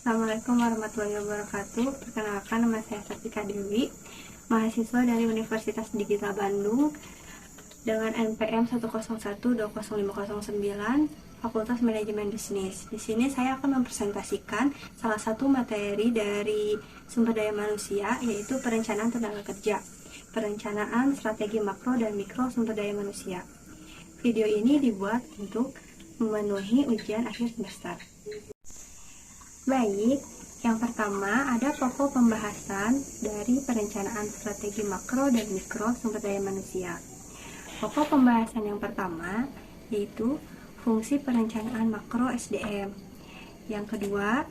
Assalamualaikum warahmatullahi wabarakatuh. Perkenalkan, nama saya Sartika Dewi, mahasiswa dari Universitas Digital Bandung dengan NPM 101205009, Fakultas Manajemen Bisnis. Di sini saya akan mempresentasikan salah satu materi dari sumber daya manusia, yaitu perencanaan tenaga kerja, perencanaan strategi makro dan mikro sumber daya manusia. Video ini dibuat untuk memenuhi ujian akhir semester. Baik, yang pertama ada pokok pembahasan dari perencanaan strategi makro dan mikro sumber daya manusia. Pokok pembahasan yang pertama yaitu fungsi perencanaan makro SDM. Yang kedua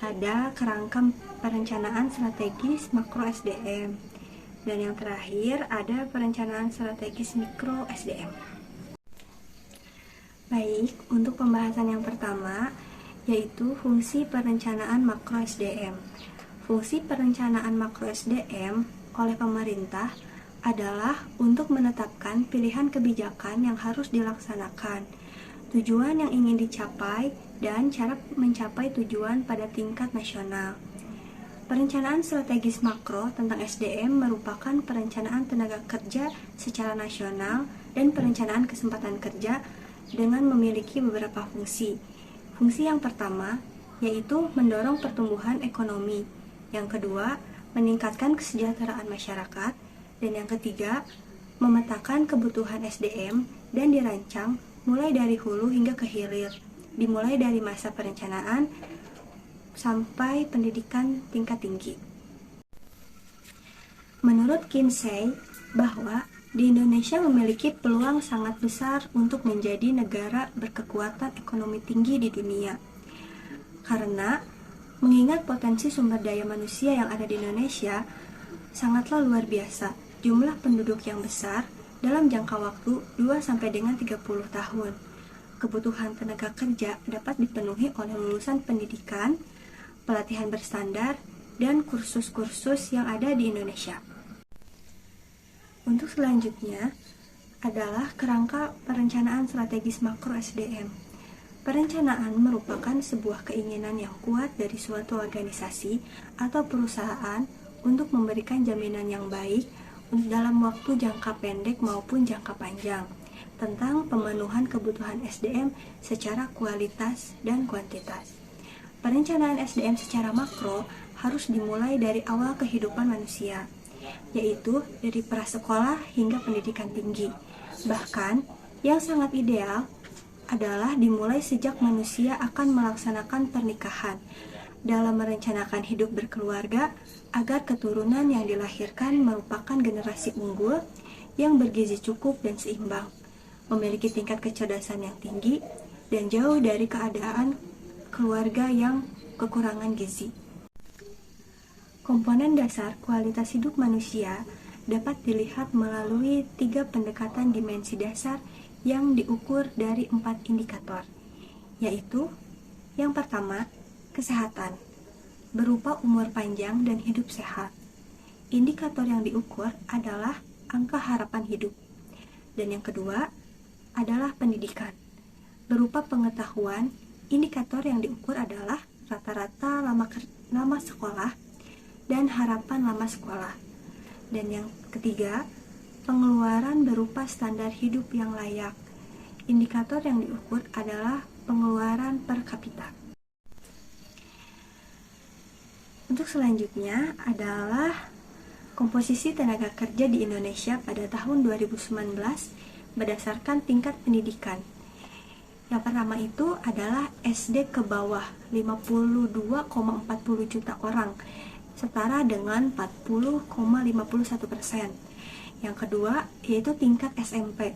ada kerangka perencanaan strategis makro SDM. Dan yang terakhir ada perencanaan strategis mikro SDM. Baik, untuk pembahasan yang pertama yaitu fungsi perencanaan makro SDM. Fungsi perencanaan makro SDM oleh pemerintah adalah untuk menetapkan pilihan kebijakan yang harus dilaksanakan, tujuan yang ingin dicapai, dan cara mencapai tujuan pada tingkat nasional. Perencanaan strategis makro tentang SDM merupakan perencanaan tenaga kerja secara nasional dan perencanaan kesempatan kerja dengan memiliki beberapa fungsi. Fungsi yang pertama yaitu mendorong pertumbuhan ekonomi, yang kedua meningkatkan kesejahteraan masyarakat, dan yang ketiga memetakan kebutuhan SDM dan dirancang mulai dari hulu hingga ke hilir, dimulai dari masa perencanaan sampai pendidikan tingkat tinggi. Menurut Kinsey bahwa di Indonesia memiliki peluang sangat besar untuk menjadi negara berkekuatan ekonomi tinggi di dunia. Karena mengingat potensi sumber daya manusia yang ada di Indonesia sangatlah luar biasa. Jumlah penduduk yang besar dalam jangka waktu 2 sampai dengan 30 tahun. Kebutuhan tenaga kerja dapat dipenuhi oleh lulusan pendidikan, pelatihan berstandar, dan kursus-kursus yang ada di Indonesia. Untuk selanjutnya adalah kerangka perencanaan strategis makro SDM. Perencanaan merupakan sebuah keinginan yang kuat dari suatu organisasi atau perusahaan untuk memberikan jaminan yang baik dalam waktu jangka pendek maupun jangka panjang tentang pemenuhan kebutuhan SDM secara kualitas dan kuantitas. Perencanaan SDM secara makro harus dimulai dari awal kehidupan manusia, yaitu dari prasekolah hingga pendidikan tinggi. Bahkan, yang sangat ideal adalah dimulai sejak manusia akan melaksanakan pernikahan dalam merencanakan hidup berkeluarga agar keturunan yang dilahirkan merupakan generasi unggul yang bergizi cukup dan seimbang, memiliki tingkat kecerdasan yang tinggi, dan jauh dari keadaan keluarga yang kekurangan gizi. Komponen dasar kualitas hidup manusia dapat dilihat melalui 3 pendekatan dimensi dasar yang diukur dari 4 indikator, yaitu yang pertama, kesehatan, berupa umur panjang dan hidup sehat. Indikator yang diukur adalah angka harapan hidup. Dan yang kedua adalah pendidikan, berupa pengetahuan. Indikator yang diukur adalah rata-rata lama sekolah dan harapan lama sekolah. Dan yang ketiga, pengeluaran berupa standar hidup yang layak. Indikator yang diukur adalah pengeluaran per kapita. Untuk selanjutnya adalah komposisi tenaga kerja di Indonesia pada tahun 2019 berdasarkan tingkat pendidikan. Yang pertama itu adalah SD ke bawah 52,40 juta orang, setara dengan 40,51%. Yang kedua yaitu tingkat SMP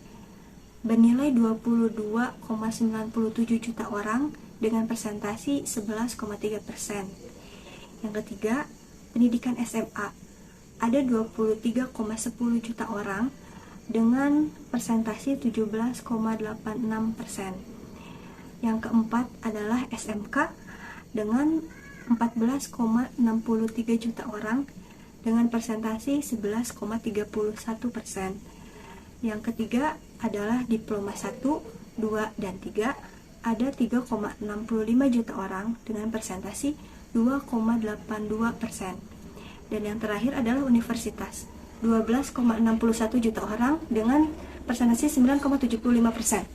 bernilai 22,97 juta orang dengan presentasi 11,3%. Yang ketiga, pendidikan SMA ada 23,10 juta orang dengan presentasi 17,86%. Yang keempat adalah SMK dengan 14,63 juta orang dengan presentasi 11,31%. Yang ketiga adalah diploma 1, 2, dan 3 ada 3,65 juta orang dengan presentasi 2,82%. Dan yang terakhir adalah universitas, 12,61 juta orang dengan persentase 9,75%.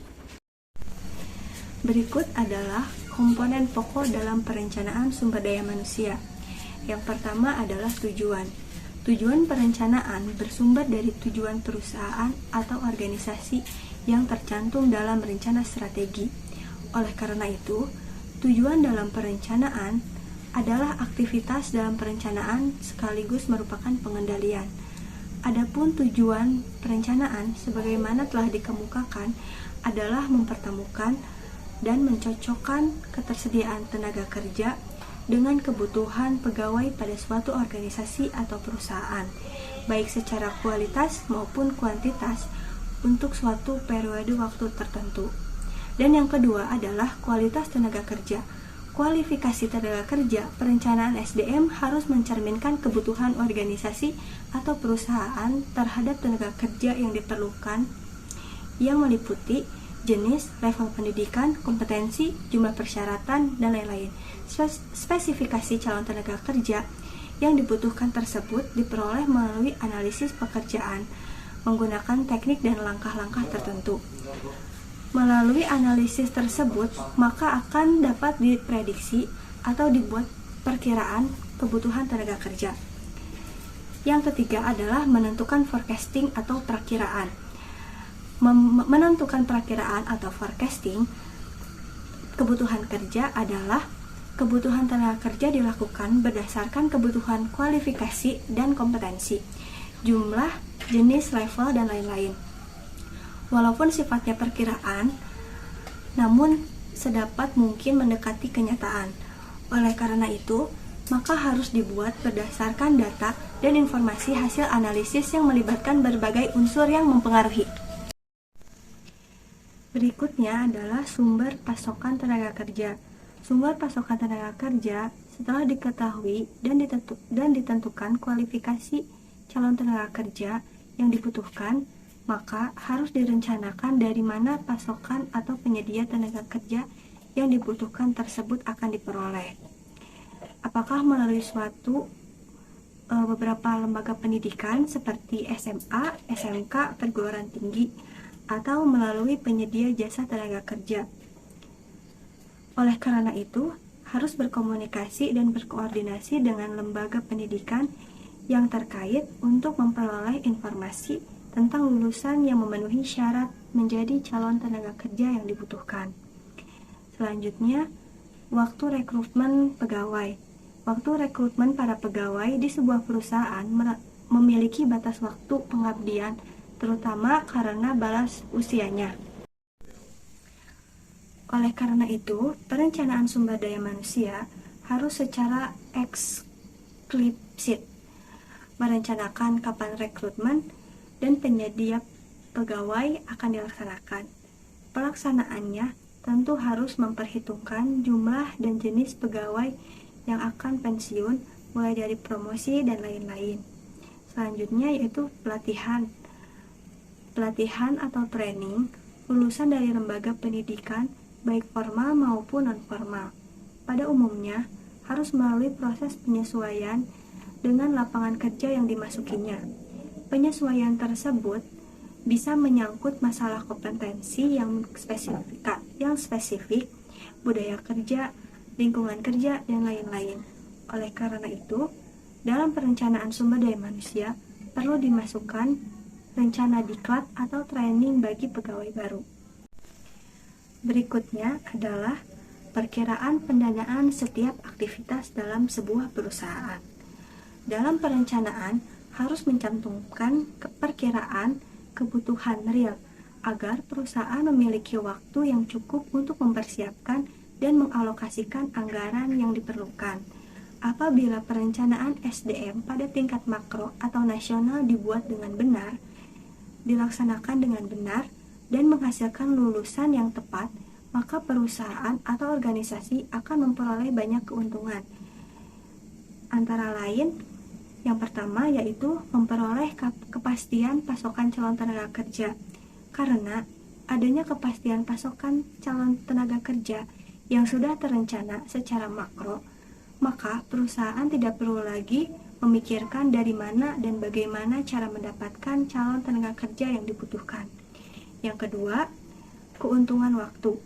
Berikut adalah komponen pokok dalam perencanaan sumber daya manusia. Yang pertama adalah tujuan. Tujuan perencanaan bersumber dari tujuan perusahaan atau organisasi yang tercantum dalam rencana strategi. Oleh karena itu, tujuan dalam perencanaan adalah aktivitas dalam perencanaan sekaligus merupakan pengendalian. Adapun tujuan perencanaan sebagaimana telah dikemukakan adalah mempertemukan dan mencocokkan ketersediaan tenaga kerja dengan kebutuhan pegawai pada suatu organisasi atau perusahaan, baik secara kualitas maupun kuantitas untuk suatu periode waktu tertentu. Dan yang kedua adalah kualitas tenaga kerja. Kualifikasi tenaga kerja, perencanaan SDM harus mencerminkan kebutuhan organisasi atau perusahaan terhadap tenaga kerja yang diperlukan, yang meliputi jenis, level pendidikan, kompetensi, jumlah persyaratan, dan lain-lain. Spesifikasi calon tenaga kerja yang dibutuhkan tersebut diperoleh melalui analisis pekerjaan menggunakan teknik dan langkah-langkah tertentu. Melalui analisis tersebut, maka akan dapat diprediksi atau dibuat perkiraan kebutuhan tenaga kerja. Yang ketiga adalah menentukan forecasting atau perakiraan. Menentukan perakiraan atau forecasting kebutuhan kerja adalah kebutuhan tenaga kerja dilakukan berdasarkan kebutuhan kualifikasi dan kompetensi, jumlah, jenis, level, dan lain-lain. Walaupun sifatnya perkiraan, namun sedapat mungkin mendekati kenyataan. Oleh karena itu, maka harus dibuat berdasarkan data dan informasi hasil analisis yang melibatkan berbagai unsur yang mempengaruhi. Berikutnya adalah sumber pasokan tenaga kerja. Sumber pasokan tenaga kerja setelah diketahui dan ditentukan kualifikasi calon tenaga kerja yang dibutuhkan, maka harus direncanakan dari mana pasokan atau penyedia tenaga kerja yang dibutuhkan tersebut akan diperoleh. Apakah melalui beberapa lembaga pendidikan seperti SMA, SMK, perguruan tinggi, atau melalui penyedia jasa tenaga kerja. Oleh karena itu, harus berkomunikasi dan berkoordinasi dengan lembaga pendidikan yang terkait untuk memperoleh informasi tentang lulusan yang memenuhi syarat menjadi calon tenaga kerja yang dibutuhkan. Selanjutnya, waktu rekrutmen pegawai. Waktu rekrutmen para pegawai di sebuah perusahaan memiliki batas waktu pengabdian, terutama karena balas usianya. Oleh karena itu, perencanaan sumber daya manusia harus secara eksplisit merencanakan kapan rekrutmen dan penyedia pegawai akan dilaksanakan. Pelaksanaannya tentu harus memperhitungkan jumlah dan jenis pegawai yang akan pensiun, mulai dari promosi dan lain-lain. Selanjutnya yaitu pelatihan atau training lulusan dari lembaga pendidikan baik formal maupun non-formal. Pada umumnya harus melalui proses penyesuaian dengan lapangan kerja yang dimasukinya. Penyesuaian tersebut bisa menyangkut masalah kompetensi yang spesifik, budaya kerja, lingkungan kerja, dan lain-lain. Oleh karena itu, dalam perencanaan sumber daya manusia perlu dimasukkan rencana diklat atau training bagi pegawai baru. Berikutnya adalah perkiraan pendanaan setiap aktivitas dalam sebuah perusahaan. Dalam perencanaan harus mencantumkan perkiraan kebutuhan real agar perusahaan memiliki waktu yang cukup untuk mempersiapkan dan mengalokasikan anggaran yang diperlukan. Apabila perencanaan SDM pada tingkat makro atau nasional dibuat dengan benar, dilaksanakan dengan benar, dan menghasilkan lulusan yang tepat, maka perusahaan atau organisasi akan memperoleh banyak keuntungan. Antara lain, yang pertama yaitu memperoleh kepastian pasokan calon tenaga kerja. Karena adanya kepastian pasokan calon tenaga kerja yang sudah terencana secara makro, maka perusahaan tidak perlu lagi memikirkan dari mana dan bagaimana cara mendapatkan calon tenaga kerja yang dibutuhkan. Yang kedua, keuntungan waktu.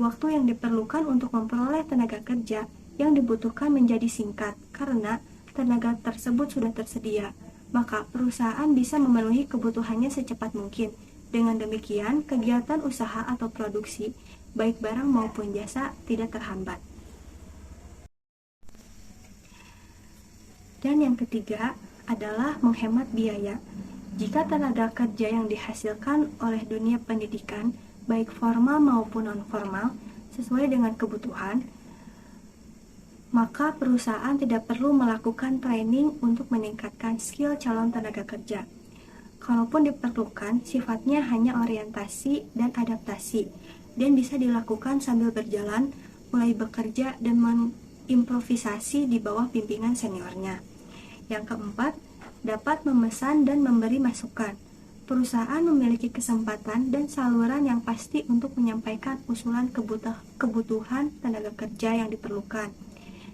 Waktu yang diperlukan untuk memperoleh tenaga kerja yang dibutuhkan menjadi singkat karena tenaga tersebut sudah tersedia, maka perusahaan bisa memenuhi kebutuhannya secepat mungkin. Dengan demikian, kegiatan usaha atau produksi, baik barang maupun jasa, tidak terhambat. Dan yang ketiga adalah menghemat biaya. Jika tenaga kerja yang dihasilkan oleh dunia pendidikan, baik formal maupun non-formal, sesuai dengan kebutuhan, maka perusahaan tidak perlu melakukan training untuk meningkatkan skill calon tenaga kerja. Kalaupun diperlukan, sifatnya hanya orientasi dan adaptasi, dan bisa dilakukan sambil berjalan, mulai bekerja dan mengimprovisasi di bawah bimbingan seniornya. Yang keempat, dapat memesan dan memberi masukan. Perusahaan memiliki kesempatan dan saluran yang pasti untuk menyampaikan usulan kebutuhan tenaga kerja yang diperlukan,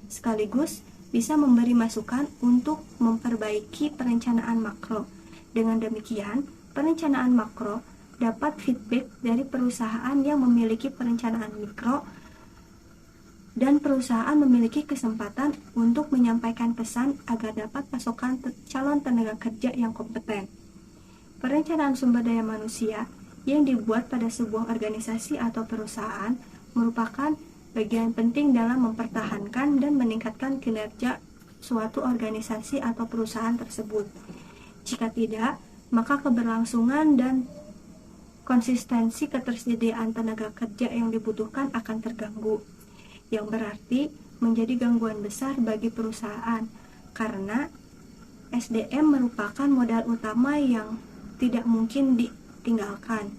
sekaligus bisa memberi masukan untuk memperbaiki perencanaan makro. Dengan demikian, perencanaan makro dapat feedback dari perusahaan yang memiliki perencanaan mikro, dan perusahaan memiliki kesempatan untuk menyampaikan pesan agar dapat pasokan calon tenaga kerja yang kompeten. Perencanaan sumber daya manusia yang dibuat pada sebuah organisasi atau perusahaan merupakan bagian penting dalam mempertahankan dan meningkatkan kinerja suatu organisasi atau perusahaan tersebut. Jika tidak, maka keberlangsungan dan konsistensi ketersediaan tenaga kerja yang dibutuhkan akan terganggu, yang berarti menjadi gangguan besar bagi perusahaan karena SDM merupakan modal utama yang tidak mungkin ditinggalkan.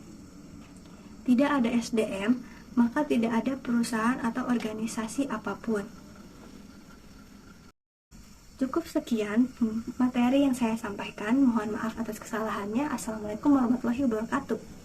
Tidak ada SDM, maka tidak ada perusahaan atau organisasi apapun. Cukup sekian materi yang saya sampaikan. Mohon maaf atas kesalahannya. Assalamualaikum warahmatullahi wabarakatuh.